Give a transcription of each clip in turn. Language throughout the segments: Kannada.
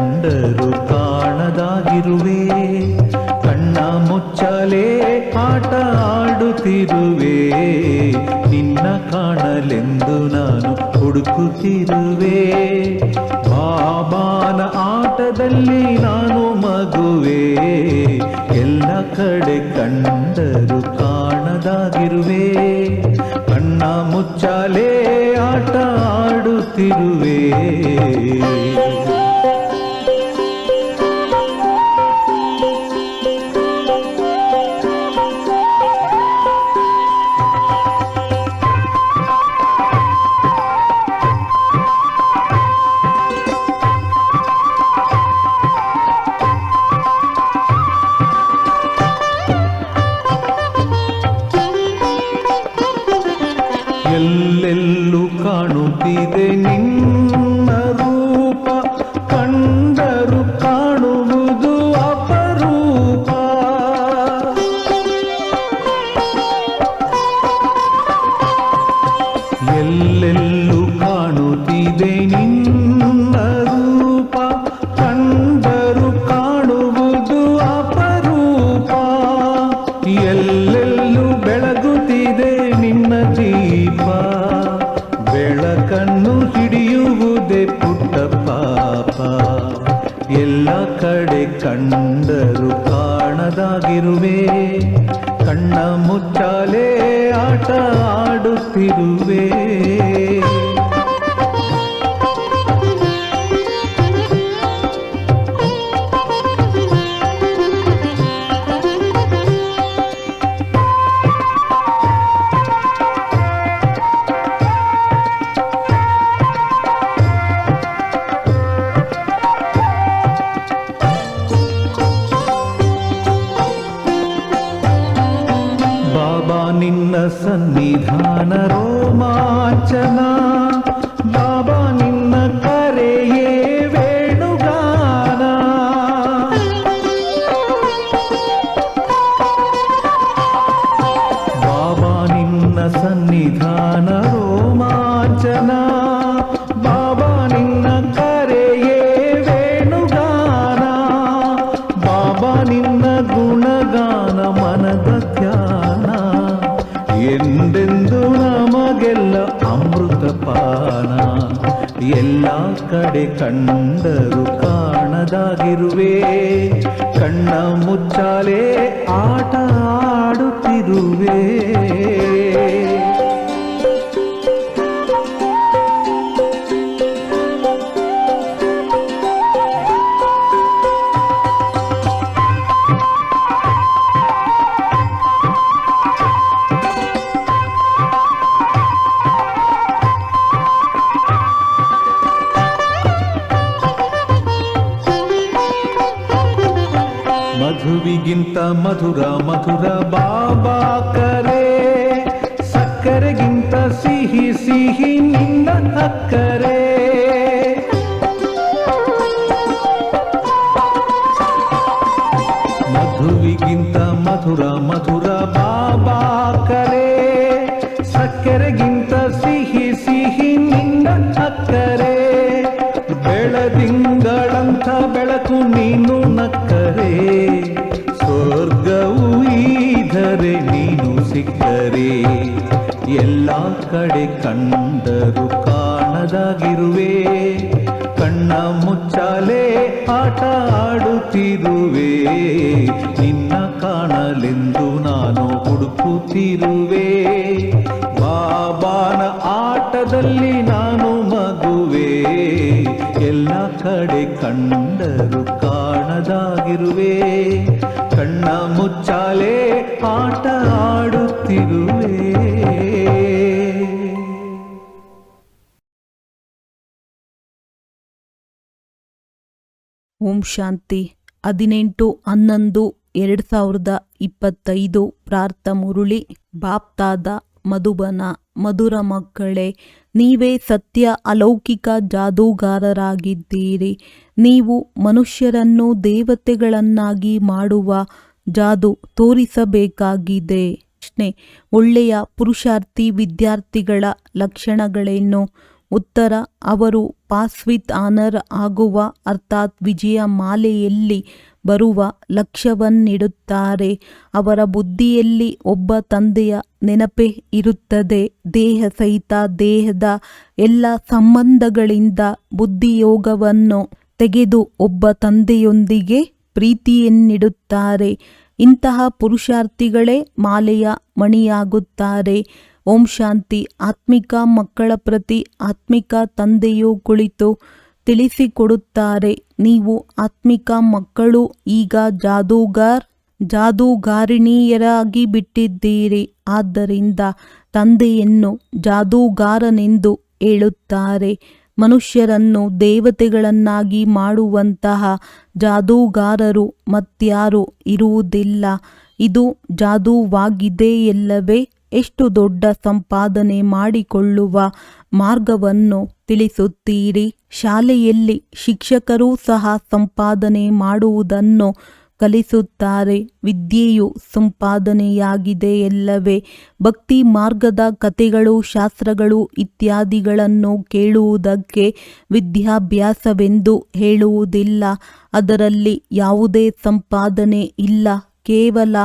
ಕಂಡರು ಕಾಣದಾಗಿರುವೆ. ಕಣ್ಣ ಮುಚ್ಚಲೇ ಆಟ ಆಡುತ್ತಿರುವೆ, ನಿನ್ನ ಕಾಣಲೆಂದು ನಾನು ಹುಡುಕುತ್ತಿರುವೆ. ಬಾಬಾನ ಆಟದಲ್ಲಿ ನಾನು ಮಗುವೆ, ಎಲ್ಲ ಕಡೆ ಕಂಡರು ಕಾಣದಾಗಿರುವೆ. ಕಣ್ಣ ಮುಚ್ಚಾಲೆ ಆಟ ಆಡುತ್ತಿರುವೆ. ಎಲ್ಲೆಲ್ಲೂ ಕಾಣುತ್ತಿದೆ ನಿನ್ನ ರೂಪ, ಕಂಡರು ಕಾಣುವುದು ಅಪರೂಪ. ಎಲ್ಲೆಲ್ಲೂ ಕಾಣುತ್ತಿದೆ ನಿನ್ನ ರೂಪ, ಕಂಡರು ಕಾಣುವುದು ಅಪರೂಪ. ಎಲ್ಲೆಲ್ಲೂ ಬೆಳಗುತ್ತಿದೆ ನಿನ್ನ ದೀಪ, ಬೆಳಕನ್ನು ಹಿಡಿಯುವುದೇ ಪುಟ್ಟ ಪಾಪ. ಎಲ್ಲ ಕಡೆ ಕಂಡರು ಕಾಣದಾಗಿರುವೆ, ಕಣ್ಣ ಮುಚ್ಚಾಲೆ ಆಟ ಆಡುತ್ತಿರುವೆ. ಬಾಬಾ ನಿನ್ನ ಸನ್ನಿಧಾನ ರೋಮಾಂಚನ, ಬಾಬಾ ನಿನ್ನ ಕರೆಯೇ ವೇಣುಗಾನ. ಬಾಬಾ ನಿನ್ನ ಸನ್ನಿಧಾನ ರೋಮಾಂಚನ, ಬಾಬಾ ನಿನ್ನ ಕರೆಯೇ ವೇಣುಗಾನ. ಬಾಬಾ ನಿನ್ನ ಗುಣಗಾನ ಮನದ ಧ್ಯಾನ, ಎಂದೆಂದು ನಮಗೆಲ್ಲ ಅಮೃತ ಪಾನ. ಎಲ್ಲ ಕಡೆ ಕಂಡರು ಕಾಣದಾಗಿರುವೆ, ಕಣ್ಣ ಮುಚ್ಚಾಲೆ ಆಟ ಆಡುತ್ತಿರುವೆ. ಮಧುವಿಗಿಂತ ಮಧುರ ಮಧುರ ಬಾಬಾ ಕರೆ, ಸಕ್ಕರೆಗಿಂತ ಸಿಹಿ ಸಿಹಿ ನಿನ್ನ ಅಕ್ಕರೆ. ಮಧುವಿಗಿಂತ ಮಧುರ ಮಧುರ ಬಾಬಾ ಕರೆ, ಸಕ್ಕರೆಗಿಂತ ಸಿಹಿ ಸಿಹಿ ನಿನ್ನ ಅಕ್ಕರೆ. ಬೆಳದಿಂಗಳಂಥ ಬೆಳಕು ನೀನು ನಕ್ಕರೆ, ಸ್ವರ್ಗವು ಈಧರೆ ನೀನು ಸಿಕ್ಕರೆ. ಎಲ್ಲ ಕಡೆ ಕಂಡರು ಕಾಣದಾಗಿರುವೆ, ಕಣ್ಣ ಮುಚ್ಚಾಲೆ ಆಟ ಆಡುತ್ತಿರುವೆ. ನಿನ್ನ ಕಾಣಲೆಂದು ನಾನು ಹುಡುಕುತ್ತಿರುವೆ. ಬಾಬಾನ ಆಟದಲ್ಲಿ ನಾನು ಮಗುವೆ, ಎಲ್ಲ ಕಡೆ ಕಂಡರು ಕಾಣದಾಗಿರುವೆ. ಕಣ್ಣ ಮುಚ್ಚಾಲೆ ಆಟ ಆಡುತ್ತಿರುವೆ. ಓಂ ಶಾಂತಿ. 18/11/2025 ಪ್ರಾರ್ಥ ಮುರುಳಿ. ಬಾಪ್ತಾದ ಮಧುಬನ. ಮಧುರ ಮಕ್ಕಳೇ, ನೀವೇ ಸತ್ಯ ಅಲೌಕಿಕ ಜಾದೂಗಾರರಾಗಿದ್ದೀರಿ. ನೀವು ಮನುಷ್ಯರನ್ನು ದೇವತೆಗಳನ್ನಾಗಿ ಮಾಡುವ ಜಾದು ತೋರಿಸಬೇಕಾಗಿದೆ. ಪ್ರಶ್ನೆ: ಒಳ್ಳೆಯ ಪುರುಷಾರ್ಥಿ ವಿದ್ಯಾರ್ಥಿಗಳ ಲಕ್ಷಣಗಳೇನು? ಉತ್ತರ: ಅವರು ಪಾಸ್ ವಿತ್ ಆನರ್ ಆಗುವ ಅರ್ಥಾತ್ ವಿಜಯ ಮಾಲೆಯಲ್ಲಿ ಬರುವ ಲಕ್ಷ್ಯವನ್ನಿಡುತ್ತಾರೆ. ಅವರ ಬುದ್ಧಿಯಲ್ಲಿ ಒಬ್ಬ ತಂದೆಯ ನೆನಪೇ ಇರುತ್ತದೆ. ದೇಹ ಸಹಿತ ದೇಹದ ಎಲ್ಲ ಸಂಬಂಧಗಳಿಂದ ಬುದ್ಧಿಯೋಗವನ್ನು ತೆಗೆದು ಒಬ್ಬ ತಂದೆಯೊಂದಿಗೆ ಪ್ರೀತಿಯನ್ನಿಡುತ್ತಾರೆ. ಇಂತಹ ಪುರುಷಾರ್ಥಿಗಳೇ ಮಾಲೆಯ ಮಣಿಯಾಗುತ್ತಾರೆ. ಓಂ ಶಾಂತಿ. ಆತ್ಮಿಕ ಮಕ್ಕಳ ಪ್ರತಿ ಆತ್ಮಿಕ ತಂದೆಯು ಕುಳಿತು ತಿಳಿಸಿಕೊಡುತ್ತಾರೆ, ನೀವು ಆತ್ಮಿಕ ಮಕ್ಕಳು ಈಗ ಜಾದೂಗಾರಿಣಿಯರಾಗಿ ಬಿಟ್ಟಿದ್ದೀರಿ. ಆದ್ದರಿಂದ ತಂದೆಯನ್ನು ಜಾದೂಗಾರನೆಂದು ಹೇಳುತ್ತಾರೆ. ಮನುಷ್ಯರನ್ನು ದೇವತೆಗಳನ್ನಾಗಿ ಮಾಡುವಂತಹ ಜಾದೂಗಾರರು ಮತ್ಯಾರೂ ಇರುವುದಿಲ್ಲ. ಇದು ಜಾದೂವಾಗಿದೆಯಲ್ಲವೇ? ಎಷ್ಟು ದೊಡ್ಡ ಸಂಪಾದನೆ ಮಾಡಿಕೊಳ್ಳುವ ಮಾರ್ಗವನ್ನು ತಿಳಿಸುತ್ತೀರಿ. ಶಾಲೆಯಲ್ಲಿ ಶಿಕ್ಷಕರೂ ಸಹ ಸಂಪಾದನೆ ಮಾಡುವುದನ್ನು ಕಲಿಸುತ್ತಾರೆ. ವಿದ್ಯೆಯು ಸಂಪಾದನೆಯಾಗಿದೆಯಲ್ಲವೇ? ಭಕ್ತಿ ಮಾರ್ಗದ ಕಥೆಗಳು, ಶಾಸ್ತ್ರಗಳು ಇತ್ಯಾದಿಗಳನ್ನು ಕೇಳುವುದಕ್ಕೆ ವಿದ್ಯಾಭ್ಯಾಸವೆಂದು ಹೇಳುವುದಿಲ್ಲ. ಅದರಲ್ಲಿ ಯಾವುದೇ ಸಂಪಾದನೆ ಇಲ್ಲ, ಕೇವಲ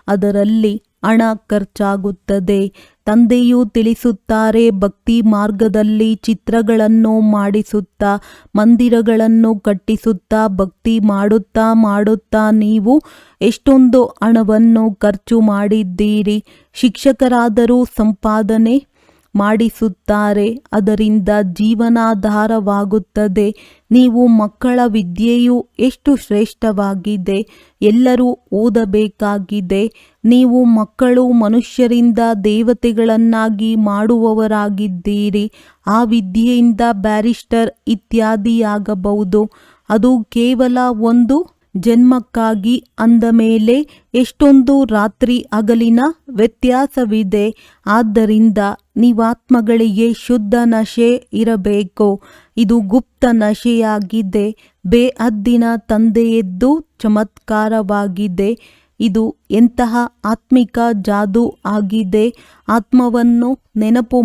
ಅದರಲ್ಲಿ ಹಣ ಖರ್ಚಾಗುತ್ತದೆ. ತಂದೆಯು ತಿಳಿಸುತ್ತಾರೆ, ಭಕ್ತಿ ಮಾರ್ಗದಲ್ಲಿ ಚಿತ್ರಗಳನ್ನು ಮಾಡಿಸುತ್ತಾ, ಮಂದಿರಗಳನ್ನು ಕಟ್ಟಿಸುತ್ತಾ, ಭಕ್ತಿ ಮಾಡುತ್ತಾ ನೀವು ಎಷ್ಟೊಂದು ಹಣವನ್ನು ಖರ್ಚು ಮಾಡಿದ್ದೀರಿ. ಶಿಕ್ಷಕರಾದರೂ ಸಂಪಾದನೆ ಮಾಡಿಸುತ್ತಾರೆ, ಅದರಿಂದ ಜೀವನಾಧಾರವಾಗುತ್ತದೆ. ನೀವು ಮಕ್ಕಳ ವಿದ್ಯೆಯು ಎಷ್ಟು ಶ್ರೇಷ್ಠವಾಗಿದೆ, ಎಲ್ಲರೂ ಓದಬೇಕಾಗಿದೆ. ನೀವು ಮಕ್ಕಳು ಮನುಷ್ಯರಿಂದ ದೇವತೆಗಳನ್ನಾಗಿ ಮಾಡುವವರಾಗಿದ್ದೀರಿ. ಆ ವಿದ್ಯೆಯಿಂದ ಬ್ಯಾರಿಸ್ಟರ್ ಇತ್ಯಾದಿಯಾಗಬಹುದು. ಅದು ಕೇವಲ ಒಂದು ಜನ್ಮಕ್ಕಾಗಿ. ಅಂದ ಮೇಲೆ ಎಷ್ಟೊಂದು ರಾತ್ರಿ ಹಗಲಿನ ವ್ಯತ್ಯಾಸವಿದೆ. ಆದ್ದರಿಂದ ನೀವಾತ್ಮಗಳಿಗೆ ಶುದ್ಧ ನಶೆ ಇರಬೇಕು. ಇದು ಗುಪ್ತ ನಶೆಯಾಗಿದೆ. ಬೇಹದ್ದಿನ ತಂದೆಯದ್ದು ಚಮತ್ಕಾರವಾಗಿದೆ. ಇದು ಎಂತಹ ಆತ್ಮಿಕ ಜಾದೂ ಆಗಿದೆ. ಆತ್ಮವನ್ನು ನೆನಪು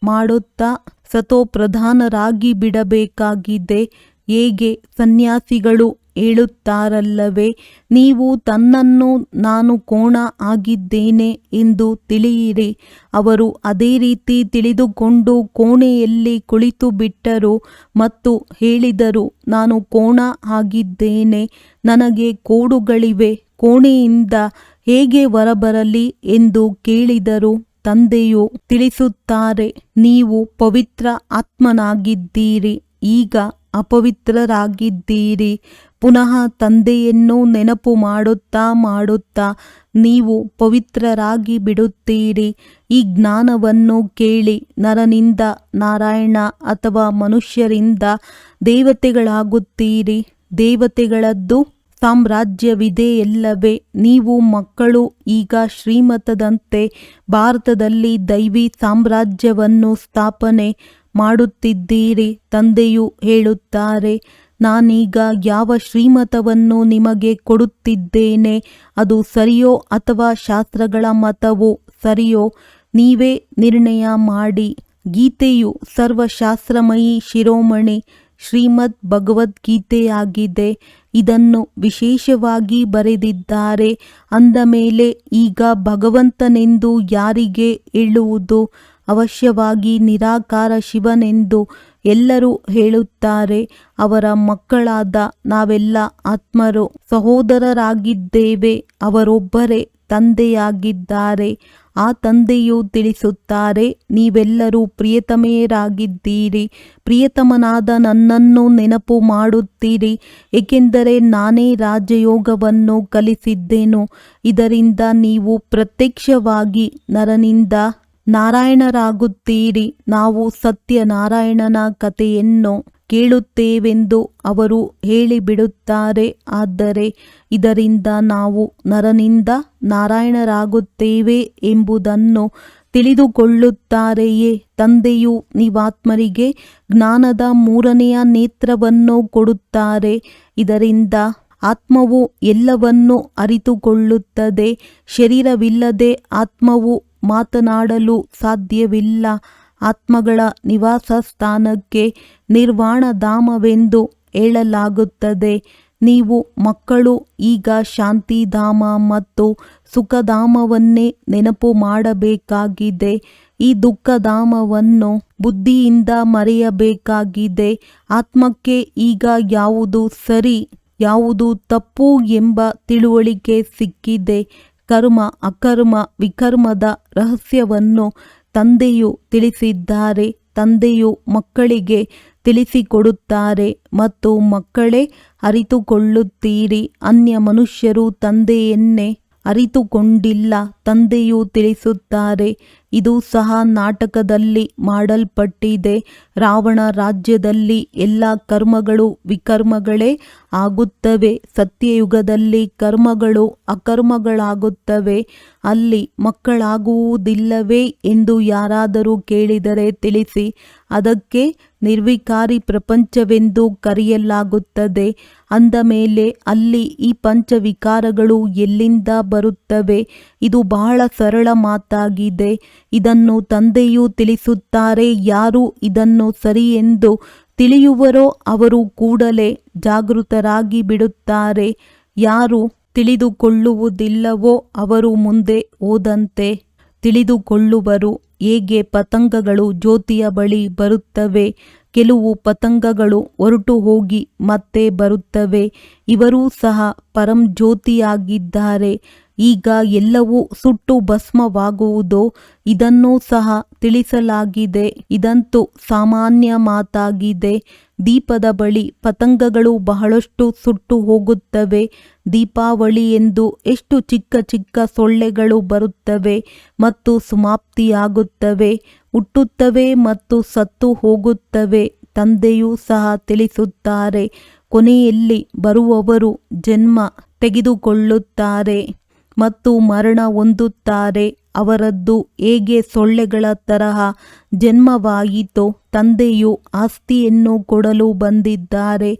ಮಾಡುತ್ತಾ ಸತೋಪ್ರಧಾನರಾಗಿ ಬಿಡಬೇಕಾಗಿದೆ. ಹೇಗೆ ಸನ್ಯಾಸಿಗಳು ಹೇಳುತ್ತಾರಲ್ಲವೇ, ನೀವು ತನ್ನನ್ನು ನಾನು ಕೋಣ ಆಗಿದ್ದೇನೆ ಎಂದು ತಿಳಿಯಿರಿ. ಅವರು ಅದೇ ರೀತಿ ತಿಳಿದುಕೊಂಡು ಕೋಣೆಯಲ್ಲಿ ಕುಳಿತು ಬಿಟ್ಟರು ಮತ್ತು ಹೇಳಿದರು, ನಾನು ಕೋಣ ಆಗಿದ್ದೇನೆ, ನನಗೆ ಕೋಡುಗಳಿವೆ, ಕೋಣೆಯಿಂದ ಹೇಗೆ ಹೊರಬರಲಿ ಎಂದು ಕೇಳಿದರು. ತಂದೆಯು ತಿಳಿಸುತ್ತಾರೆ, ನೀವು ಪವಿತ್ರ ಆತ್ಮನಾಗಿದ್ದೀರಿ, ಈಗ ಅಪವಿತ್ರರಾಗಿದ್ದೀರಿ. ಪುನಃ ತಂದೆಯನ್ನು ನೆನಪು ಮಾಡುತ್ತಾ ನೀವು ಪವಿತ್ರರಾಗಿ ಬಿಡುತ್ತೀರಿ. ಈ ಜ್ಞಾನವನ್ನು ಕೇಳಿ ನರನಿಂದ ನಾರಾಯಣ ಅಥವಾ ಮನುಷ್ಯರಿಂದ ದೇವತೆಗಳಾಗುತ್ತೀರಿ. ದೇವತೆಗಳದ್ದು ಸಾಮ್ರಾಜ್ಯವಿದೆಯಲ್ಲವೇ? ನೀವು ಮಕ್ಕಳು ಈಗ ಶ್ರೀಮತದಂತೆ ಭಾರತದಲ್ಲಿ ದೈವಿ ಸಾಮ್ರಾಜ್ಯವನ್ನು ಸ್ಥಾಪನೆ ಮಾಡುತ್ತಿದ್ದೀರಿ. ತಂದೆಯು ಹೇಳುತ್ತಾರೆ, ನಾನೀಗ ಯಾವ ಶ್ರೀಮತವನ್ನು ನಿಮಗೆ ಕೊಡುತ್ತಿದ್ದೇನೆ, ಅದು ಸರಿಯೋ ಅಥವಾ ಶಾಸ್ತ್ರಗಳ ಮತವು ಸರಿಯೋ, ನೀವೇ ನಿರ್ಣಯ ಮಾಡಿ. ಗೀತೆಯು ಸರ್ವಶಾಸ್ತ್ರಮಯಿ ಶಿರೋಮಣಿ ಶ್ರೀಮದ್ ಭಗವದ್ಗೀತೆಯಾಗಿದೆ. ಇದನ್ನು ವಿಶೇಷವಾಗಿ ಬರೆದಿದ್ದಾರೆ. ಅಂದ ಮೇಲೆ ಈಗ ಭಗವಂತನೆಂದು ಯಾರಿಗೆ ಹೇಳುವುದು? ಅವಶ್ಯವಾಗಿ ನಿರಾಕಾರ ಶಿವನೆಂದು ಎಲ್ಲರೂ ಹೇಳುತ್ತಾರೆ. ಅವರ ಮಕ್ಕಳಾದ ನಾವೆಲ್ಲ ಆತ್ಮರು ಸಹೋದರರಾಗಿದ್ದೇವೆ. ಅವರೊಬ್ಬರೇ ತಂದೆಯಾಗಿದ್ದಾರೆ. ಆ ತಂದೆಯು ತಿಳಿಸುತ್ತಾರೆ, ನೀವೆಲ್ಲರೂ ಪ್ರಿಯತಮೆಯರಾಗಿದ್ದೀರಿ. ಪ್ರಿಯತಮನಾದ ನನ್ನನ್ನು ನೆನಪು ಮಾಡುತ್ತೀರಿ, ಏಕೆಂದರೆ ನಾನೇ ರಾಜಯೋಗವನ್ನು ಕಲಿಸಿದ್ದೆನು. ಇದರಿಂದ ನೀವು ಪ್ರತ್ಯಕ್ಷವಾಗಿ ನರನಿಂದ ನಾರಾಯಣರಾಗುತ್ತೀರಿ. ನಾವು ಸತ್ಯನಾರಾಯಣನ ಕಥೆಯನ್ನು ಕೇಳುತ್ತೇವೆಂದು ಅವರು ಹೇಳಿಬಿಡುತ್ತಾರೆ. ಆದರೆ ಇದರಿಂದ ನಾವು ನರನಿಂದ ನಾರಾಯಣರಾಗುತ್ತೇವೆ ಎಂಬುದನ್ನು ತಿಳಿದುಕೊಳ್ಳುತ್ತಾರೆಯೇ? ತಂದೆಯು ನೀವಾತ್ಮರಿಗೆ ಜ್ಞಾನದ ಮೂರನೆಯ ನೇತ್ರವನ್ನು ಕೊಡುತ್ತಾರೆ. ಇದರಿಂದ ಆತ್ಮವು ಎಲ್ಲವನ್ನೂ ಅರಿತುಕೊಳ್ಳುತ್ತದೆ. ಶರೀರವಿಲ್ಲದೆ ಆತ್ಮವು ಮಾತನಾಡಲು ಸಾಧ್ಯವಿಲ್ಲ. ಆತ್ಮಗಳ ನಿವಾಸ ಸ್ಥಾನಕ್ಕೆ ನಿರ್ವಾಣಧಾಮವೆಂದು ಹೇಳಲಾಗುತ್ತದೆ. ನೀವು ಮಕ್ಕಳು ಈಗ ಶಾಂತಿಧಾಮ ಮತ್ತು ಸುಖಧಾಮವನ್ನೇ ನೆನಪು ಮಾಡಬೇಕಾಗಿದೆ. ಈ ದುಃಖಧಾಮವನ್ನು ಬುದ್ಧಿಯಿಂದ ಮರೆಯಬೇಕಾಗಿದೆ. ಆತ್ಮಕ್ಕೆ ಈಗ ಯಾವುದು ಸರಿ ಯಾವುದು ತಪ್ಪು ಎಂಬ ತಿಳುವಳಿಕೆ ಸಿಕ್ಕಿದೆ. ಕರ್ಮ ಅಕರ್ಮ ವಿಕರ್ಮದ ರಹಸ್ಯವನ್ನು ತಂದೆಯು ತಿಳಿಸಿದ್ದಾರೆ. ತಂದೆಯು ಮಕ್ಕಳಿಗೆ ತಿಳಿಸಿಕೊಡುತ್ತಾರೆ ಮತ್ತು ಮಕ್ಕಳೇ ಅರಿತುಕೊಳ್ಳುತ್ತೀರಿ. ಅನ್ಯ ಮನುಷ್ಯರು ತಂದೆಯನ್ನೇ ಅರಿತುಕೊಂಡಿಲ್ಲ. ತಂದೆಯು ತಿಳಿಸುತ್ತಾರೆ. ಇದು ಸಹ ನಾಟಕದಲ್ಲಿ ಮಾಡಲ್ಪಟ್ಟಿದೆ. ರಾವಣ ರಾಜ್ಯದಲ್ಲಿ ಎಲ್ಲ ಕರ್ಮಗಳು ವಿಕರ್ಮಗಳೇ ಆಗುತ್ತವೆ. ಸತ್ಯಯುಗದಲ್ಲಿ ಕರ್ಮಗಳು ಅಕರ್ಮಗಳಾಗುತ್ತವೆ. ಅಲ್ಲಿ ಮಕ್ಕಳಾಗುವುದಿಲ್ಲವೇ ಎಂದು ಯಾರಾದರೂ ಕೇಳಿದರೆ ತಿಳಿಸಿ. ಅದಕ್ಕೆ ನಿರ್ವಿಕಾರಿ ಪ್ರಪಂಚವೆಂದು ಕರೆಯಲಾಗುತ್ತದೆ. ಅಂದ ಮೇಲೆ ಅಲ್ಲಿ ಈ ಪಂಚವಿಕಾರಗಳು ಎಲ್ಲಿಂದ ಬರುತ್ತವೆ? ಇದು ಬಹಳ ಸರಳ ಮಾತಾಗಿದೆ. ಇದನ್ನು ತಂದೆಯೂ ತಿಳಿಸುತ್ತಾರೆ. ಯಾರು ಇದನ್ನು ಸರಿ ಎಂದು ತಿಳಿಯುವರೋ ಅವರು ಕೂಡಲೇ ಜಾಗೃತರಾಗಿ ಬಿಡುತ್ತಾರೆ. ಯಾರು ತಿಳಿದುಕೊಳ್ಳುವುದಿಲ್ಲವೋ ಅವರು ಮುಂದೆ ಹೋದಂತೆ ತಿಳಿದುಕೊಳ್ಳುವರು. ಹೇಗೆ ಪತಂಗಗಳು ಜ್ಯೋತಿಯ ಬಳಿ ಬರುತ್ತವೆ, ಕೆಲವು ಪತಂಗಗಳು ಹೊರಟು ಹೋಗಿ ಮತ್ತೆ ಬರುತ್ತವೆ. ಇವರೂ ಸಹ ಪರಂಜ್ಯೋತಿಯಾಗಿದ್ದಾರೆ. ಈಗ ಎಲ್ಲವೂ ಸುಟ್ಟು ಭಸ್ಮವಾಗುವುದು. ಇದನ್ನೂ ಸಹ ತಿಳಿಸಲಾಗಿದೆ. ಇದಂತೂ ಸಾಮಾನ್ಯ ಮಾತಾಗಿದೆ. ದೀಪದ ಬಳಿ ಪತಂಗಗಳು ಬಹಳಷ್ಟು ಸುಟ್ಟು ಹೋಗುತ್ತವೆ. ದೀಪಾವಳಿ ಎಂದು ಎಷ್ಟು ಚಿಕ್ಕ ಚಿಕ್ಕ ಸೊಳ್ಳೆಗಳು ಬರುತ್ತವೆ ಮತ್ತು ಸಮಾಪ್ತಿಯಾಗುತ್ತವೆ, ಹುಟ್ಟುತ್ತವೆ ಮತ್ತು ಸತ್ತು ಹೋಗುತ್ತವೆ. ತಂದೆಯೂ ಸಹ ತಿಳಿಸುತ್ತಾರೆ. ಕೊನೆಯಲ್ಲಿ ಬರುವವರು ಜನ್ಮ ತೆಗೆದುಕೊಳ್ಳುತ್ತಾರೆ ಮತ್ತು ಮರಣ ಹೊಂದುತ್ತಾರೆ. ಅವರದ್ದು ಹೇಗೆ ಸೊಳ್ಳೆಗಳ ತರಹ ಜನ್ಮವಾಯಿತೋ ತಂದೆಯು ಆಸ್ತಿಯನ್ನು ಕೊಡಲು ಬಂದಿದ್ದಾರೆ.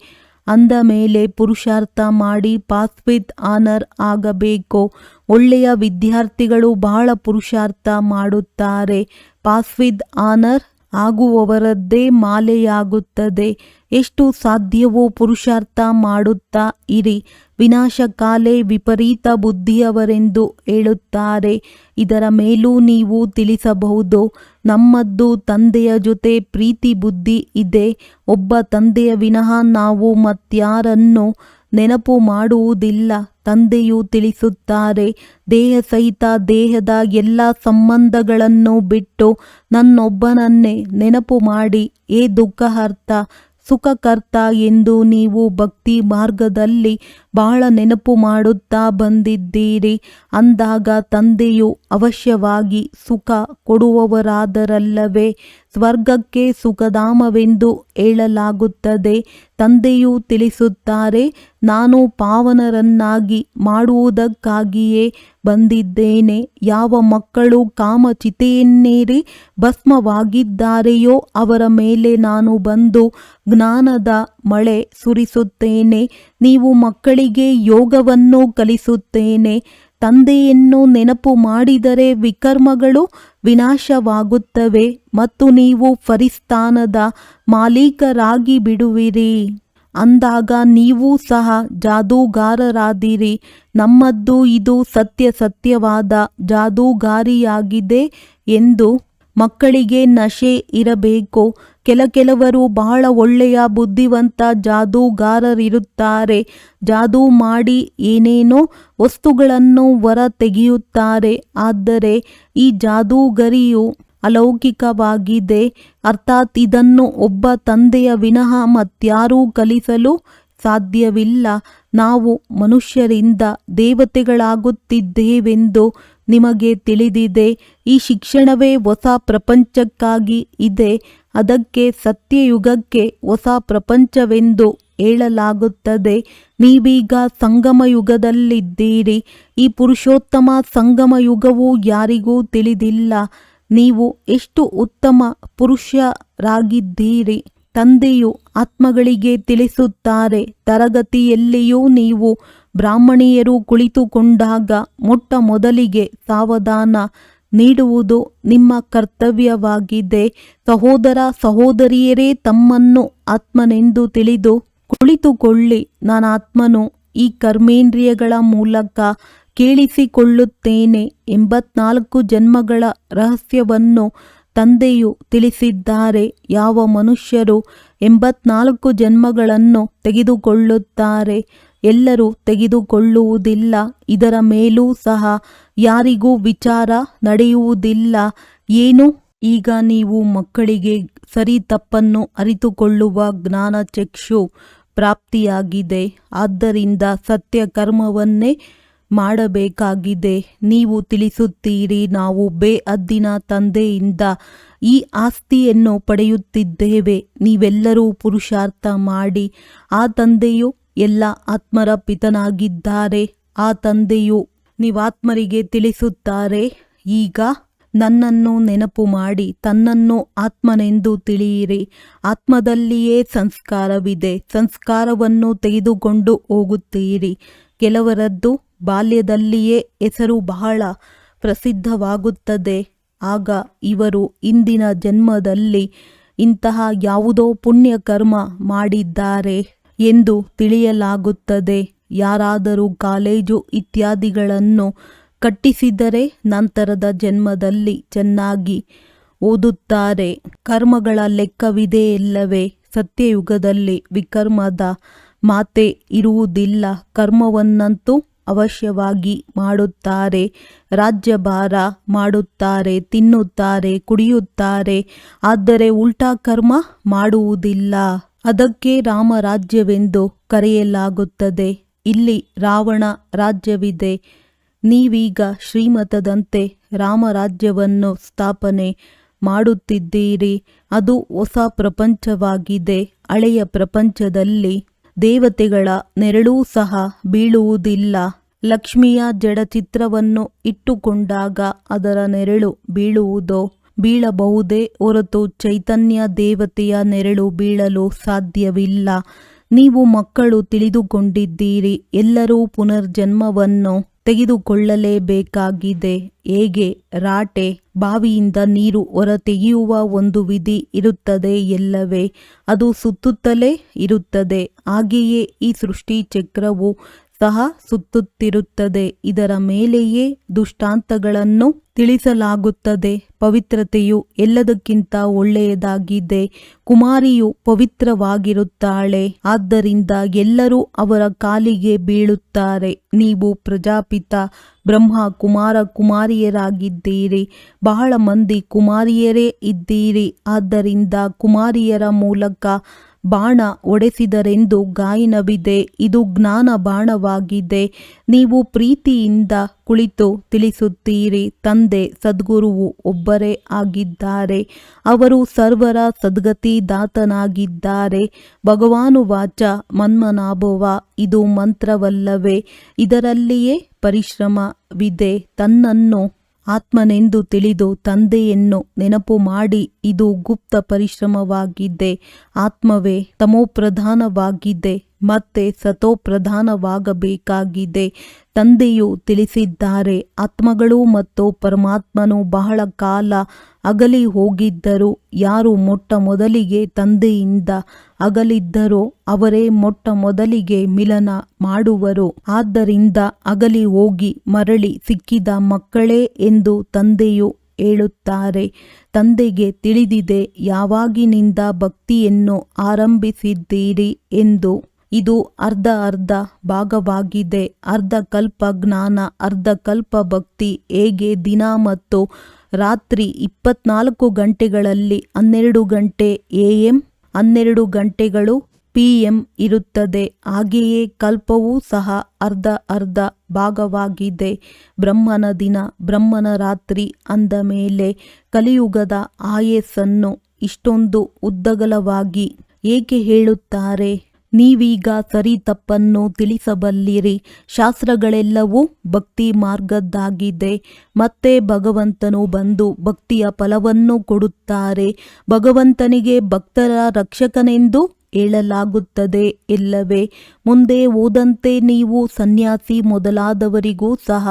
ಅಂದ ಮೇಲೆ ಪುರುಷಾರ್ಥ ಮಾಡಿ ಪಾಸ್ ವಿತ್ ಆನರ್ ಆಗಬೇಕು. ಒಳ್ಳೆಯ ವಿದ್ಯಾರ್ಥಿಗಳು ಬಹಳ ಪುರುಷಾರ್ಥ ಮಾಡುತ್ತಾರೆ. ಪಾಸ್ ವಿತ್ ಆನರ್ ಆಗುವವರದ್ದೇ ಮಾಲೆಯಾಗುತ್ತದೆ. ಎಷ್ಟು ಸಾಧ್ಯವೋ ಪುರುಷಾರ್ಥ ಮಾಡುತ್ತಾ ಇರಿ. ವಿನಾಶಕಾಲೇ ವಿಪರೀತ ಬುದ್ಧಿಯವರೆಂದು ಹೇಳುತ್ತಾರೆ. ಇದರ ಮೇಲೂ ನೀವು ತಿಳಿಸಬಹುದು. ನಮ್ಮದ್ದು ತಂದೆಯ ಜೊತೆ ಪ್ರೀತಿ ಬುದ್ಧಿ ಇದೆ. ಒಬ್ಬ ತಂದೆಯ ವಿನಃ ನಾವು ಮತ್ಯಾರನ್ನೂ ನೆನಪು ಮಾಡುವುದಿಲ್ಲ. ತಂದೆಯು ತಿಳಿಸುತ್ತಾರೆ. ದೇಹ ಸಹಿತ ದೇಹದ ಎಲ್ಲ ಸಂಬಂಧಗಳನ್ನು ಬಿಟ್ಟು ನನ್ನೊಬ್ಬನನ್ನೇ ನೆನಪು ಮಾಡಿ. ಏ ದುಃಖಹರ್ತ ಸುಖಕರ್ತ ಎಂದು ನೀವು ಭಕ್ತಿ ಮಾರ್ಗದಲ್ಲಿ ಬಹಳ ನೆನಪು ಮಾಡುತ್ತಾ ಬಂದಿದ್ದೀರಿ. ಅಂದಾಗ ತಂದೆಯು ಅವಶ್ಯವಾಗಿ ಸುಖ ಕೊಡುವವರಾದರಲ್ಲವೇ? ಸ್ವರ್ಗಕ್ಕೆ ಸುಖಧಾಮವೆಂದು ಹೇಳಲಾಗುತ್ತದೆ. ತಂದೆಯು ತಿಳಿಸುತ್ತಾರೆ. ನಾನು ಪಾವನರನ್ನಾಗಿ ಮಾಡುವುದಕ್ಕಾಗಿಯೇ ಬಂದಿದ್ದೇನೆ. ಯಾವ ಮಕ್ಕಳು ಕಾಮಚಿತೆಯನ್ನೇರಿ ಭಸ್ಮವಾಗಿದ್ದಾರೆಯೋ ಅವರ ಮೇಲೆ ನಾನು ಬಂದು ಜ್ಞಾನದ ಮಳೆ ಸುರಿಸುತ್ತೇನೆ. ನೀವು ಮಕ್ಕಳಿಗೆ ಯೋಗವನ್ನು ಕಲಿಸುತ್ತೇನೆ. ತಂದೆಯನ್ನು ನೆನಪು ಮಾಡಿದರೆ ವಿಕರ್ಮಗಳು ವಿನಾಶವಾಗುತ್ತವೆ ಮತ್ತು ನೀವು ಫರಿಸ್ತಾನದ ಮಾಲೀಕರಾಗಿ ಬಿಡುವಿರಿ. ಅಂದಾಗ ನೀವೂ ಸಹ ಜಾದೂಗಾರರಾದಿರಿ. ನಮ್ಮದ್ದು ಇದು ಸತ್ಯವಾದ ಜಾದೂಗಾರಿಯಾಗಿದೆ ಎಂದು ಮಕ್ಕಳಿಗೆ ನಶೆ ಇರಬೇಕು. ಕೆಲವರು ಬಹಳ ಒಳ್ಳೆಯ ಬುದ್ಧಿವಂತ ಜಾದೂಗಾರರಿರುತ್ತಾರೆ. ಜಾದೂ ಮಾಡಿ ಏನೇನೋ ವಸ್ತುಗಳನ್ನು ಹೊರ ತೆಗೆಯುತ್ತಾರೆ. ಆದರೆ ಈ ಜಾದೂಗರಿಯು ಅಲೌಕಿಕವಾಗಿದೆ. ಅರ್ಥಾತ್ ಇದನ್ನು ಒಬ್ಬ ತಂದೆಯ ವಿನಃ ಮತ್ಯಾರೂ ಕಲಿಸಲು ಸಾಧ್ಯವಿಲ್ಲ. ನಾವು ಮನುಷ್ಯರಿಂದ ದೇವತೆಗಳಾಗುತ್ತಿದ್ದೇವೆಂದು ನಿಮಗೆ ತಿಳಿದಿದೆ. ಈ ಶಿಕ್ಷಣವೇ ಹೊಸ ಪ್ರಪಂಚಕ್ಕಾಗಿ ಇದೆ. ಅದಕ್ಕೆ ಸತ್ಯಯುಗಕ್ಕೆ ಹೊಸ ಪ್ರಪಂಚವೆಂದು ಹೇಳಲಾಗುತ್ತದೆ. ನೀವೀಗ ಸಂಗಮ ಯುಗದಲ್ಲಿದ್ದೀರಿ. ಈ ಪುರುಷೋತ್ತಮ ಸಂಗಮ ಯುಗವು ಯಾರಿಗೂ ತಿಳಿದಿಲ್ಲ. ನೀವು ಎಷ್ಟು ಉತ್ತಮ ಪುರುಷರಾಗಿದ್ದೀರಿ. ತಂದೆಯು ಆತ್ಮಗಳಿಗೆ ತಿಳಿಸುತ್ತಾರೆ. ತರಗತಿಯಲ್ಲಿಯೂ ನೀವು ಬ್ರಾಹ್ಮಣಿಯರು ಕುಳಿತುಕೊಂಡಾಗ ಮೊಟ್ಟ ಮೊದಲಿಗೆ ಸಾವಧಾನ. ನೀಡುವುದು ನಿಮ್ಮ ಕರ್ತವ್ಯವಾಗಿದೆ. ಸಹೋದರ ಸಹೋದರಿಯರೇ, ತಮ್ಮನ್ನು ಆತ್ಮನೆಂದು ತಿಳಿದು ಕುಳಿತುಕೊಳ್ಳಿ. ನಾನಾತ್ಮನು ಈ ಕರ್ಮೇಂದ್ರಿಯಗಳ ಮೂಲಕ ಕೇಳಿಸಿಕೊಳ್ಳುತ್ತೇನೆ. 84 ಜನ್ಮಗಳ ರಹಸ್ಯವನ್ನು ತಂದೆಯು ತಿಳಿಸಿದ್ದಾರೆ. ಯಾವ ಮನುಷ್ಯರು 84 ಜನ್ಮಗಳನ್ನು ತೆಗೆದುಕೊಳ್ಳುತ್ತಾರೆ? ಎಲ್ಲರೂ ತೆಗೆದುಕೊಳ್ಳುವುದಿಲ್ಲ. ಇದರ ಮೇಲೂ ಸಹ ಯಾರಿಗೂ ವಿಚಾರ ನಡೆಯುವುದಿಲ್ಲ. ಏನು? ಈಗ ನೀವು ಮಕ್ಕಳಿಗೆ ಸರಿ ತಪ್ಪನ್ನು ಅರಿತುಕೊಳ್ಳುವ ಜ್ಞಾನಚಕ್ಷು ಪ್ರಾಪ್ತಿಯಾಗಿದೆ. ಆದ್ದರಿಂದ ಸತ್ಯ ಕರ್ಮವನ್ನೇ ಮಾಡಬೇಕಾಗಿದೆ. ನೀವು ತಿಳಿಸುತ್ತೀರಿ, ನಾವು ಬೇಅದ್ದಿನ ತಂದೆಯಿಂದ ಈ ಆಸ್ತಿಯನ್ನು ಪಡೆಯುತ್ತಿದ್ದೇವೆ. ನೀವೆಲ್ಲರೂ ಪುರುಷಾರ್ಥ ಮಾಡಿ. ಆ ತಂದೆಯು ಎಲ್ಲ ಆತ್ಮರ ಪಿತನಾಗಿದ್ದಾರೆ. ಆ ತಂದೆಯು ನೀವಾತ್ಮರಿಗೆ ತಿಳಿಸುತ್ತಾರೆ, ಈಗ ನನ್ನನ್ನು ನೆನಪು ಮಾಡಿ ತನ್ನನ್ನು ಆತ್ಮನೆಂದು ತಿಳಿಯಿರಿ. ಆತ್ಮದಲ್ಲಿಯೇ ಸಂಸ್ಕಾರವಿದೆ. ಸಂಸ್ಕಾರವನ್ನು ತೆಗೆದುಕೊಂಡು ಹೋಗುತ್ತೀರಿ. ಕೆಲವರದ್ದು ಬಾಲ್ಯದಲ್ಲಿಯೇ ಹೆಸರು ಬಹಳ ಪ್ರಸಿದ್ಧವಾಗುತ್ತದೆ. ಆಗ ಇವರು ಇಂದಿನ ಜನ್ಮದಲ್ಲಿ ಇಂತಹ ಯಾವುದೋ ಪುಣ್ಯ ಕರ್ಮ ಮಾಡಿದ್ದಾರೆ ಎಂದು ತಿಳಿಯಲಾಗುತ್ತದೆ. ಯಾರಾದರೂ ಕಾಲೇಜು ಇತ್ಯಾದಿಗಳನ್ನು ಕಟ್ಟಿಸಿದರೆ ನಂತರದ ಜನ್ಮದಲ್ಲಿ ಚೆನ್ನಾಗಿ ಓದುತ್ತಾರೆ. ಕರ್ಮಗಳ ಲೆಕ್ಕವಿದೆಯಲ್ಲವೇ? ಸತ್ಯಯುಗದಲ್ಲಿ ವಿಕರ್ಮದ ಮಾತೆ ಇರುವುದಿಲ್ಲ. ಕರ್ಮವನ್ನಂತೂ ಅವಶ್ಯವಾಗಿ ಮಾಡುತ್ತಾರೆ. ರಾಜ್ಯಭಾರ ಮಾಡುತ್ತಾರೆ, ತಿನ್ನುತ್ತಾರೆ, ಕುಡಿಯುತ್ತಾರೆ. ಆದರೆ ಉಲ್ಟಾ ಕರ್ಮ ಮಾಡುವುದಿಲ್ಲ. ಅದಕ್ಕೆ ರಾಮರಾಜ್ಯವೆಂದು ಕರೆಯಲಾಗುತ್ತದೆ. ಇಲ್ಲಿ ರಾವಣ ರಾಜ್ಯವಿದೆ. ನೀವೀಗ ಶ್ರೀಮತದಂತೆ ರಾಮರಾಜ್ಯವನ್ನು ಸ್ಥಾಪನೆ ಮಾಡುತ್ತಿದ್ದೀರಿ. ಅದು ಹೊಸ ಪ್ರಪಂಚವಾಗಿದೆ. ಹಳೆಯ ಪ್ರಪಂಚದಲ್ಲಿ ದೇವತೆಗಳ ನೆರಳೂ ಸಹ ಬೀಳುವುದಿಲ್ಲ. ಲಕ್ಷ್ಮಿಯ ಜಡಚಿತ್ರವನ್ನು ಇಟ್ಟುಕೊಂಡಾಗ ಅದರ ನೆರಳು ಬೀಳುವುದೋ? ಬೀಳಬಹುದೇ ಹೊರತು ಚೈತನ್ಯ ದೇವತೆಯ ನೆರಳು ಬೀಳಲು ಸಾಧ್ಯವಿಲ್ಲ. ನೀವು ಮಕ್ಕಳು ತಿಳಿದುಕೊಂಡಿದ್ದೀರಿ. ಎಲ್ಲರೂ ಪುನರ್ಜನ್ಮವನ್ನು ತೆಗೆದುಕೊಳ್ಳಲೇಬೇಕಾಗಿದೆ. ಹೇಗೆ ರಾಟೆ ಬಾವಿಯಿಂದ ನೀರು ಹೊರತೆಗೆಯುವ ಒಂದು ವಿಧಿ ಇರುತ್ತದೆ ಎಲ್ಲವೇ? ಅದು ಸುತ್ತುತ್ತಲೇ ಇರುತ್ತದೆ. ಹಾಗೆಯೇ ಈ ಸೃಷ್ಟಿ ಚಕ್ರವು ಸಹ ಸುತ್ತುತ್ತಿರುತ್ತದೆ. ಇದರ ಮೇಲೆಯೇ ದೃಷ್ಟಾಂತಗಳನ್ನು ತಿಳಿಸಲಾಗುತ್ತದೆ. ಪವಿತ್ರತೆಯು ಎಲ್ಲದಕ್ಕಿಂತ ಒಳ್ಳೆಯದಾಗಿದೆ. ಕುಮಾರಿಯು ಪವಿತ್ರವಾಗಿರುತ್ತಾಳೆ. ಆದ್ದರಿಂದ ಎಲ್ಲರೂ ಅವರ ಕಾಲಿಗೆ ಬೀಳುತ್ತಾರೆ. ನೀವು ಪ್ರಜಾಪಿತ ಬ್ರಹ್ಮ ಕುಮಾರ ಕುಮಾರಿಯರಾಗಿದ್ದೀರಿ. ಬಹಳ ಮಂದಿ ಕುಮಾರಿಯರೇ ಇದ್ದೀರಿ. ಆದ್ದರಿಂದ ಕುಮಾರಿಯರ ಮೂಲಕ ಬಾಣ ಹೊಡೆಸಿದರೆಂದು ಗಾಯನವಿದೆ. ಇದು ಜ್ಞಾನ ಬಾಣವಾಗಿದೆ. ನೀವು ಪ್ರೀತಿಯಿಂದ ಕುಳಿತು ತಿಳಿಸುತ್ತೀರಿ, ತಂದೆ ಸದ್ಗುರುವು ಒಬ್ಬರೇ ಆಗಿದ್ದಾರೆ. ಅವರು ಸರ್ವರ ಸದ್ಗತಿದಾತನಾಗಿದ್ದಾರೆ. ಭಗವಾನುವಾಚ ಮನ್ಮನಾಭವ. ಇದು ಮಂತ್ರವಲ್ಲವೇ? ಇದರಲ್ಲಿಯೇ ಪರಿಶ್ರಮವಿದೆ. ತನ್ನನ್ನು ಆತ್ಮನೆಂದು ತಿಳಿದು ತಂದೆಯನ್ನು ನೆನಪು ಮಾಡಿ. ಇದು ಗುಪ್ತ ಪರಿಶ್ರಮವಾಗಿದೆ. ಆತ್ಮವೇ ತಮೋಪ್ರಧಾನವಾಗಿದೆ ಮತ್ತೆ ಸತೋಪ್ರಧಾನವಾಗಬೇಕಾಗಿದೆ. ತಂದೆಯು ತಿಳಿಸಿದ್ದಾರೆ, ಆತ್ಮಗಳು ಮತ್ತು ಪರಮಾತ್ಮನು ಬಹಳ ಕಾಲ ಅಗಲಿ ಹೋಗಿದ್ದರು. ಯಾರು ಮೊಟ್ಟ ಮೊದಲಿಗೆ ತಂದೆಯಿಂದ ಅಗಲಿದ್ದರೋ ಅವರೇ ಮೊಟ್ಟ ಮೊದಲಿಗೆ ಮಿಲನ ಮಾಡುವರು. ಆದ್ದರಿಂದ ಅಗಲಿ ಹೋಗಿ ಮರಳಿ ಸಿಕ್ಕಿದ ಮಕ್ಕಳೇ ಎಂದು ತಂದೆಯು ಹೇಳುತ್ತಾರೆ. ತಂದೆಗೆ ತಿಳಿದಿದೆ ಯಾವಾಗಿನಿಂದ ಭಕ್ತಿಯನ್ನು ಆರಂಭಿಸಿದ್ದೀರಿ ಎಂದು. ಇದು ಅರ್ಧ ಭಾಗವಾಗಿದೆ. ಅರ್ಧ ಕಲ್ಪ ಜ್ಞಾನ, ಅರ್ಧ ಕಲ್ಪ ಭಕ್ತಿ. ಹೇಗೆ ದಿನ ಮತ್ತು ರಾತ್ರಿ 24 ಗಂಟೆಗಳಲ್ಲಿ 12 ಗಂಟೆ AM, 12 ಗಂಟೆಗಳು PM ಇರುತ್ತದೆ, ಹಾಗೆಯೇ ಕಲ್ಪವೂ ಸಹ ಅರ್ಧ ಭಾಗವಾಗಿದೆ. ಬ್ರಹ್ಮನ ದಿನ, ಬ್ರಹ್ಮನ ರಾತ್ರಿ ಅಂದ ಮೇಲೆ ಕಲಿಯುಗದ ಆಯಸ್ಸನ್ನು ಇಷ್ಟೊಂದು ಉದ್ದಗಲವಾಗಿ ಏಕೆ ಹೇಳುತ್ತಾರೆ? ನೀವೀಗ ಸರಿ ತಪ್ಪನ್ನು ತಿಳಿಸಬಲ್ಲಿರಿ. ಶಾಸ್ತ್ರಗಳೆಲ್ಲವೂ ಭಕ್ತಿ ಮಾರ್ಗದ್ದಾಗಿದೆ. ಮತ್ತೆ ಭಗವಂತನು ಬಂದು ಭಕ್ತಿಯ ಫಲವನ್ನು ಕೊಡುತ್ತಾರೆ. ಭಗವಂತನಿಗೆ ಭಕ್ತರ ರಕ್ಷಕನೆಂದು ಹೇಳಲಾಗುತ್ತದೆ ಇಲ್ಲವೇ? ಮುಂದೆ ಹೋದಂತೆ ನೀವು ಸನ್ಯಾಸಿ ಮೊದಲಾದವರಿಗೂ ಸಹ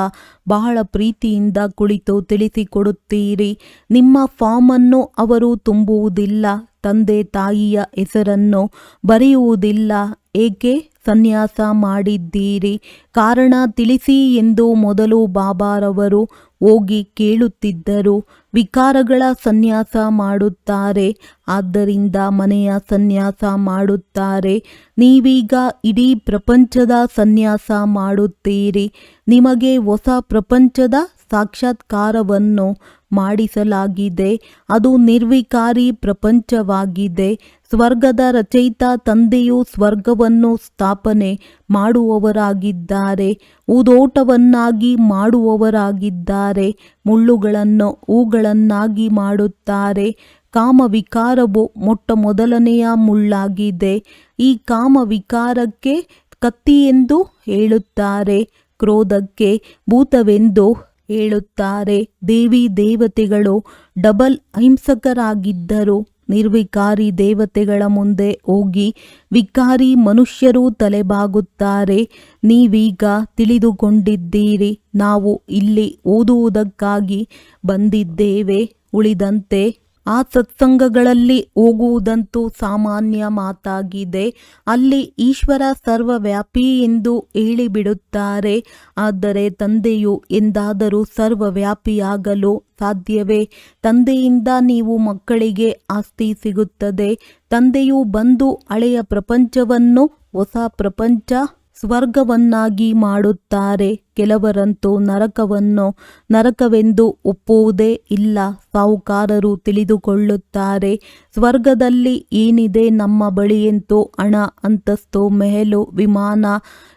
ಬಹಳ ಪ್ರೀತಿಯಿಂದ ಕುಳಿತು ತಿಳಿಸಿಕೊಡುತ್ತೀರಿ. ನಿಮ್ಮ ಫಾರ್ಮ್ ಅನ್ನು ಅವರು ತುಂಬುವುದಿಲ್ಲ, ತಂದೆ ತಾಯಿಯ ಹೆಸರನ್ನು ಬರೆಯುವುದಿಲ್ಲ. ಏಕೆ ಸನ್ಯಾಸ ಮಾಡಿದ್ದೀರಿ? ಕಾರಣ ತಿಳಿಸಿ ಎಂದು ಮೊದಲು ಬಾಬಾರವರು ಹೋಗಿ ಕೇಳುತ್ತಿದ್ದರು. ವಿಕಾರಗಳ ಸನ್ಯಾಸ ಮಾಡುತ್ತಾರೆ, ಆದ್ದರಿಂದ ಮನೆಯ ಸನ್ಯಾಸ ಮಾಡುತ್ತಾರೆ. ನೀವೀಗ ಇಡೀ ಪ್ರಪಂಚದ ಸನ್ಯಾಸ ಮಾಡುತ್ತೀರಿ. ನಿಮಗೆ ಹೊಸ ಪ್ರಪಂಚದ ಸಾಕ್ಷಾತ್ಕಾರವನ್ನು ಮಾಡಿಸಲಾಗಿದೆ. ಅದು ನಿರ್ವಿಕಾರಿ ಪ್ರಪಂಚವಾಗಿದೆ. ಸ್ವರ್ಗದ ರಚಯಿತ ತಂದೆಯು ಸ್ವರ್ಗವನ್ನು ಸ್ಥಾಪನೆ ಮಾಡುವವರಾಗಿದ್ದಾರೆ, ಹೂದೋಟವನ್ನಾಗಿ ಮಾಡುವವರಾಗಿದ್ದಾರೆ, ಮುಳ್ಳುಗಳನ್ನು ಹೂಗಳನ್ನಾಗಿ ಮಾಡುತ್ತಾರೆ. ಕಾಮವಿಕಾರವು ಮೊಟ್ಟಮೊದಲನೆಯ ಮುಳ್ಳಾಗಿದೆ. ಈ ಕಾಮವಿಕಾರಕ್ಕೆ ಕತ್ತಿ ಎಂದು ಹೇಳುತ್ತಾರೆ, ಕ್ರೋಧಕ್ಕೆ ಭೂತವೆಂದು ಹೇಳುತ್ತಾರೆ. ದೇವಿ ದೇವತೆಗಳು ಡಬಲ್ ಅಹಿಂಸಕರಾಗಿದ್ದರು. ನಿರ್ವಿಕಾರಿ ದೇವತೆಗಳ ಮುಂದೆ ಹೋಗಿ ವಿಕಾರಿ ಮನುಷ್ಯರು ತಲೆಬಾಗುತ್ತಾರೆ. ನೀವೀಗ ತಿಳಿದುಕೊಂಡಿದ್ದೀರಿ, ನಾವು ಇಲ್ಲಿ ಓದುವುದಕ್ಕಾಗಿ ಬಂದಿದ್ದೇವೆ. ಉಳಿದಂತೆ ಆ ಸತ್ಸಂಗಗಳಲ್ಲಿ ಹೋಗುವುದಂತೂ ಸಾಮಾನ್ಯ ಮಾತಾಗಿದೆ. ಅಲ್ಲಿ ಈಶ್ವರ ಸರ್ವವ್ಯಾಪಿ ಎಂದು ಹೇಳಿಬಿಡುತ್ತಾರೆ. ಆದರೆ ತಂದೆಯು ಎಂದಾದರೂ ಸರ್ವವ್ಯಾಪಿಯಾಗಲು ಸಾಧ್ಯವೇ? ತಂದೆಯಿಂದ ನೀವು ಮಕ್ಕಳಿಗೆ ಆಸ್ತಿ ಸಿಗುತ್ತದೆ. ತಂದೆಯು ಬಂದು ಹಳೆಯ ಪ್ರಪಂಚವನ್ನು ಹೊಸ ಪ್ರಪಂಚ ಸ್ವರ್ಗವನ್ನಾಗಿ ಮಾಡುತ್ತಾರೆ. ಕೆಲವರಂತೂ ನರಕವನ್ನು ನರಕವೆಂದು ಒಪ್ಪುವುದೇ ಇಲ್ಲ. ಸಾಹುಕಾರರು ತಿಳಿದುಕೊಳ್ಳುತ್ತಾರೆ, ಸ್ವರ್ಗದಲ್ಲಿ ಏನಿದೆ ನಮ್ಮ ಬಳಿಯಂತೂ ಹಣ, ಅಂತಸ್ತು, ಮೆಹಲು, ವಿಮಾನ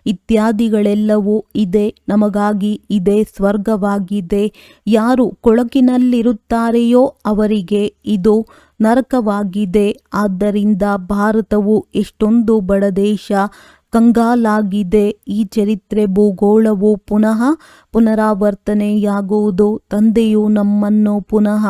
ಇತ್ಯಾದಿಗಳೆಲ್ಲವೂ ಇದೆ. ನಮಗಾಗಿ ಇದೇ ಸ್ವರ್ಗವಾಗಿದೆ. ಯಾರು ಕೊಳಕಿನಲ್ಲಿರುತ್ತಾರೆಯೋ ಅವರಿಗೆ ಇದು ನರಕವಾಗಿದೆ. ಆದ್ದರಿಂದ ಭಾರತವು ಎಷ್ಟೊಂದು ಬಡ ದೇಶ, ಕಂಗಾಲಾಗಿದೆ. ಈ ಚರಿತ್ರೆ ಭೂಗೋಳವು ಪುನಃ ಪುನರಾವರ್ತನೆಯಾಗುವುದು. ತಂದೆಯು ನಮ್ಮನ್ನು ಪುನಃ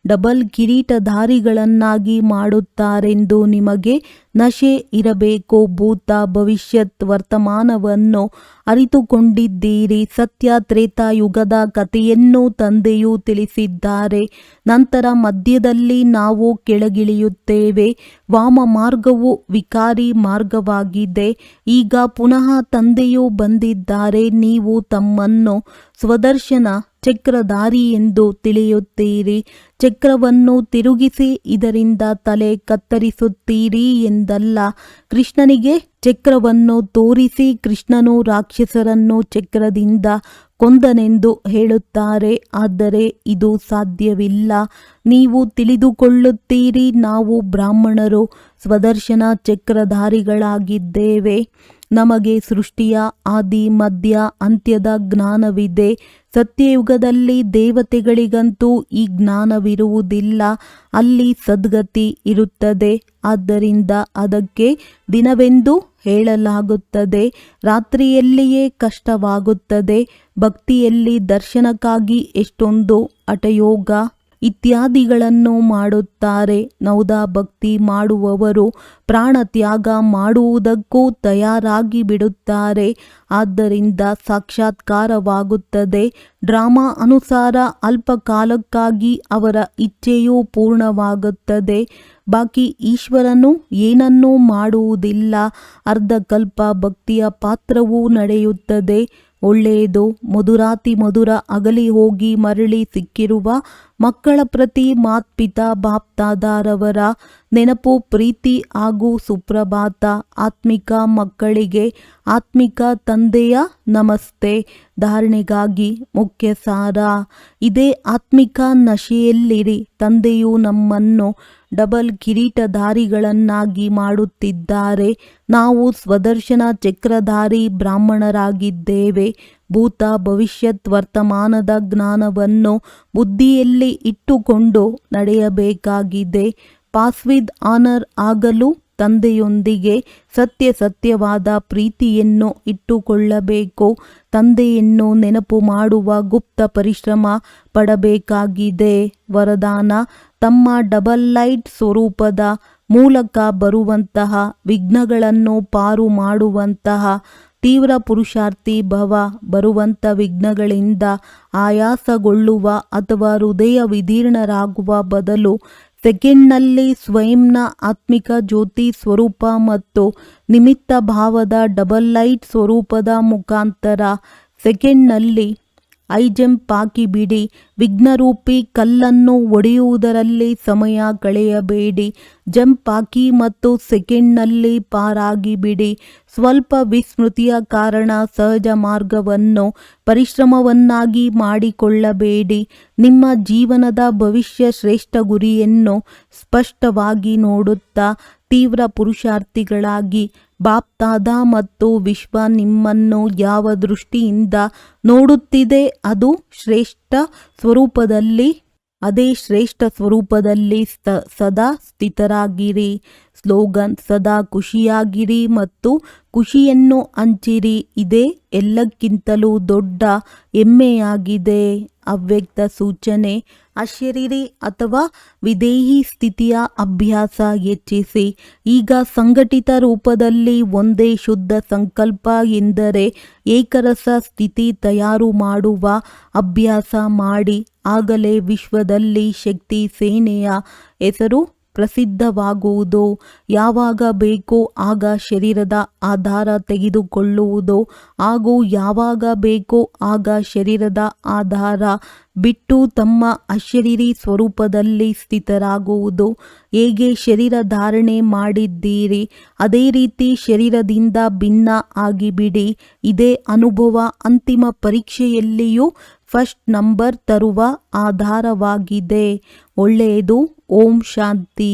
ಡಬಲ್ ಕಿರೀಟಧಾರಿಗಳನ್ನಾಗಿ ಮಾಡುತ್ತಾರೆಂದು ನಿಮಗೆ ನಶೆ ಇರಬೇಕು. ಭೂತ, ಭವಿಷ್ಯತ್, ವರ್ತಮಾನವನ್ನು ಅರಿತುಕೊಂಡಿದ್ದೀರಿ. ಸತ್ಯ ತ್ರೇತಾಯುಗದ ಕಥೆಯನ್ನು ತಂದೆಯು ತಿಳಿಸಿದ್ದಾರೆ. ನಂತರ ಮಧ್ಯದಲ್ಲಿ ನಾವು ಕೆಳಗಿಳಿಯುತ್ತೇವೆ. ವಾಮ ಮಾರ್ಗವು ವಿಕಾರಿ ಮಾರ್ಗವಾಗಿದೆ. ಈಗ ಪುನಃ ತಂದೆಯು ಬಂದಿದ್ದಾರೆ. ನೀವು ತಮ್ಮನ್ನು ಸ್ವದರ್ಶನ ಚಕ್ರಧಾರಿ ಎಂದು ತಿಳಿಯುತ್ತೀರಿ. ಚಕ್ರವನ್ನು ತಿರುಗಿಸಿ ಇದರಿಂದ ತಲೆ ಕತ್ತರಿಸುತ್ತೀರಿ ಎಂದಲ್ಲ. ಕೃಷ್ಣನಿಗೆ ಚಕ್ರವನ್ನು ತೋರಿಸಿ ಕೃಷ್ಣನು ರಾಕ್ಷಸರನ್ನು ಚಕ್ರದಿಂದ ಕೊಂದನೆಂದು ಹೇಳುತ್ತಾರೆ. ಆದರೆ ಇದು ಸಾಧ್ಯವಿಲ್ಲ. ನೀವು ತಿಳಿದುಕೊಳ್ಳುತ್ತೀರಿ, ನಾವು ಬ್ರಾಹ್ಮಣರು ಸ್ವದರ್ಶನ ಚಕ್ರಧಾರಿಗಳಾಗಿದ್ದೇವೆ. ನಮಗೆ ಸೃಷ್ಟಿಯ ಆದಿ ಮಧ್ಯ ಅಂತ್ಯದ ಜ್ಞಾನವಿದೆ. ಸತ್ಯಯುಗದಲ್ಲಿ ದೇವತೆಗಳಿಗಂತೂ ಈ ಜ್ಞಾನವಿರುವುದಿಲ್ಲ. ಅಲ್ಲಿ ಸದ್ಗತಿ ಇರುತ್ತದೆ. ಆದ್ದರಿಂದ ಅದಕ್ಕೆ ದಿನವೆಂದು ಹೇಳಲಾಗುತ್ತದೆ. ರಾತ್ರಿಯಲ್ಲಿಯೇ ಕಷ್ಟವಾಗುತ್ತದೆ. ಭಕ್ತಿಯಲ್ಲಿ ದರ್ಶನಕ್ಕಾಗಿ ಎಷ್ಟೊಂದು ಹಠಯೋಗ ಇತ್ಯಾದಿಗಳನ್ನು ಮಾಡುತ್ತಾರೆ. ನೌದಾ ಭಕ್ತಿ ಮಾಡುವವರು ಪ್ರಾಣ ತ್ಯಾಗ ಮಾಡುವುದಕ್ಕೂ ತಯಾರಾಗಿ ಬಿಡುತ್ತಾರೆ. ಆದ್ದರಿಂದ ಸಾಕ್ಷಾತ್ಕಾರವಾಗುತ್ತದೆ. ಡ್ರಾಮಾ ಅನುಸಾರ ಅಲ್ಪ ಕಾಲಕ್ಕಾಗಿ ಅವರ ಇಚ್ಛೆಯೂ ಪೂರ್ಣವಾಗುತ್ತದೆ. ಬಾಕಿ ಈಶ್ವರನು ಏನನ್ನೂ ಮಾಡುವುದಿಲ್ಲ. ಅರ್ಧಕಲ್ಪ ಭಕ್ತಿಯ ಪಾತ್ರವೂ ನಡೆಯುತ್ತದೆ. ಒಳ್ಳೆಯದು. ಮಧುರಾತಿ ಮಧುರ ಅಗಲಿ ಹೋಗಿ ಮರಳಿ ಸಿಕ್ಕಿರುವ ಮಕ್ಕಳ ಪ್ರತಿ ಮಾತ್ಪಿತಾ ಬಾಪ್ದಾದಾರವರ ನೆನಪು, ಪ್ರೀತಿ ಹಾಗೂ ಸುಪ್ರಭಾತ. ಆತ್ಮಿಕ ಮಕ್ಕಳಿಗೆ ಆತ್ಮಿಕ ತಂದೆಯ ನಮಸ್ತೆ. ಧಾರಣೆಗಾಗಿ ಮುಖ್ಯ ಸಾರ. ಇದೇ ಆತ್ಮಿಕ ನಶೆಯಲ್ಲಿರಿ. ತಂದೆಯು ನಮ್ಮನ್ನು ಡಬಲ್ ಕಿರೀಟಧಾರಿಗಳನ್ನಾಗಿ ಮಾಡುತ್ತಿದ್ದಾರೆ. ನಾವು ಸ್ವದರ್ಶನ ಚಕ್ರಧಾರಿ ಬ್ರಾಹ್ಮಣರಾಗಿದ್ದೇವೆ. ಭೂತ, ಭವಿಷ್ಯತ್, ವರ್ತಮಾನದ ಜ್ಞಾನವನ್ನು ಬುದ್ಧಿಯಲ್ಲಿ ಇಟ್ಟುಕೊಂಡು ನಡೆಯಬೇಕಾಗಿದೆ. ಪಾಸ್ ವಿದ್ ಆನರ್ ಆಗಲು ತಂದೆಯೊಂದಿಗೆ ಸತ್ಯವಾದ ಪ್ರೀತಿಯನ್ನು ಇಟ್ಟುಕೊಳ್ಳಬೇಕು. ತಂದೆಯನ್ನು ನೆನಪು ಮಾಡುವ ಗುಪ್ತ ಪರಿಶ್ರಮ ಪಡಬೇಕಾಗಿದೆ. ವರದಾನ: ತಮ್ಮ ಡಬಲ್ ಲೈಟ್ ಸ್ವರೂಪದ ಮೂಲಕ ಬರುವಂತಹ ವಿಘ್ನಗಳನ್ನು ಪಾರು ಮಾಡುವಂತಹ ತೀವ್ರ ಪುರುಷಾರ್ಥಿ ಭವ. ಬರುವಂಥ ವಿಘ್ನಗಳಿಂದ ಆಯಾಸಗೊಳ್ಳುವ ಅಥವಾ ಹೃದಯ ವಿದೀರ್ಣರಾಗುವ ಬದಲು ಸೆಕೆಂಡ್ನಲ್ಲಿ ಸ್ವಯಂನ ಆತ್ಮಿಕ ಜ್ಯೋತಿ ಸ್ವರೂಪ ಮತ್ತು ನಿಮಿತ್ತ ಭಾವದ ಡಬಲ್ ಲೈಟ್ ಸ್ವರೂಪದ ಮುಖಾಂತರ ಸೆಕೆಂಡ್ನಲ್ಲಿ ಜಂಪ್ ಹಾಕಿಬಿಡಿ. ವಿಘ್ನರೂಪಿ ಕಲ್ಲನ್ನು ಒಡೆಯುವುದರಲ್ಲಿ ಸಮಯ ಕಳೆಯಬೇಡಿ. ಜಂಪ್ ಹಾಕಿ ಮತ್ತು ಸೆಕೆಂಡ್ನಲ್ಲಿ ಪಾರಾಗಿಬಿಡಿ. ಸ್ವಲ್ಪ ವಿಸ್ಮೃತಿಯ ಕಾರಣ ಸಹಜ ಮಾರ್ಗವನ್ನು ಪರಿಶ್ರಮವನ್ನಾಗಿ ಮಾಡಿಕೊಳ್ಳಬೇಡಿ. ನಿಮ್ಮ ಜೀವನದ ಭವಿಷ್ಯ ಶ್ರೇಷ್ಠ ಗುರಿಯನ್ನು ಸ್ಪಷ್ಟವಾಗಿ ನೋಡುತ್ತಾ ತೀವ್ರ ಪುರುಷಾರ್ಥಿಗಳಾಗಿ ಬಾಪ್ತಾದ ಮತ್ತು ವಿಶ್ವ ನಿಮ್ಮನ್ನು ಯಾವ ದೃಷ್ಟಿಯಿಂದ ನೋಡುತ್ತಿದೆ ಅದು ಶ್ರೇಷ್ಠ ಸ್ವರೂಪದಲ್ಲಿ ಅದೇ ಶ್ರೇಷ್ಠ ಸ್ವರೂಪದಲ್ಲಿ ಸದಾ ಸ್ಥಿತರಾಗಿರಿ. ಸ್ಲೋಗನ್: ಸದಾ ಖುಷಿಯಾಗಿರಿ ಮತ್ತು ಖುಷಿಯನ್ನು ಹಂಚಿರಿ. ಇದೇ ಎಲ್ಲಕ್ಕಿಂತಲೂ ದೊಡ್ಡ ಹೆಮ್ಮೆಯಾಗಿದೆ. ಅವ್ಯಕ್ತ ಸೂಚನೆ: ಅಶರೀರಿ ಅಥವಾ ವಿದೇಹಿ ಸ್ಥಿತಿಯ ಅಭ್ಯಾಸ ಹೆಚ್ಚಿಸಿ. ಈಗ ಸಂಘಟಿತ ರೂಪದಲ್ಲಿ ಒಂದೇ ಶುದ್ಧ ಸಂಕಲ್ಪ ಎಂದರೆ ಏಕರಸ ಸ್ಥಿತಿ ತಯಾರು ಮಾಡುವ ಅಭ್ಯಾಸ ಮಾಡಿ. ಆಗಲೇ ವಿಶ್ವದಲ್ಲಿ ಶಕ್ತಿ ಸೇನೆಯ ಹೆಸರು ಪ್ರಸಿದ್ಧವಾಗುವುದು. ಯಾವಾಗ ಬೇಕೋ ಆಗ ಶರೀರದ ಆಧಾರ ತೆಗೆದುಕೊಳ್ಳುವುದು ಹಾಗೂ ಯಾವಾಗ ಬೇಕೋ ಆಗ ಶರೀರದ ಆಧಾರ ಬಿಟ್ಟು ತಮ್ಮ ಅಶರೀರಿ ಸ್ವರೂಪದಲ್ಲಿ ಸ್ಥಿತರಾಗುವುದು. ಹೇಗೆ ಶರೀರ ಧಾರಣೆ ಮಾಡಿದ್ದೀರಿ ಅದೇ ರೀತಿ ಶರೀರದಿಂದ ಭಿನ್ನ ಆಗಿಬಿಡಿ. ಇದೇ ಅನುಭವ ಅಂತಿಮ ಪರೀಕ್ಷೆಯಲ್ಲಿಯೂ ಫಸ್ಟ್ ನಂಬರ್ ತರುವ ಆಧಾರವಾಗಿದೆ. ಒಳ್ಳೆಯದು. ಓಂ ಶಾಂತಿ.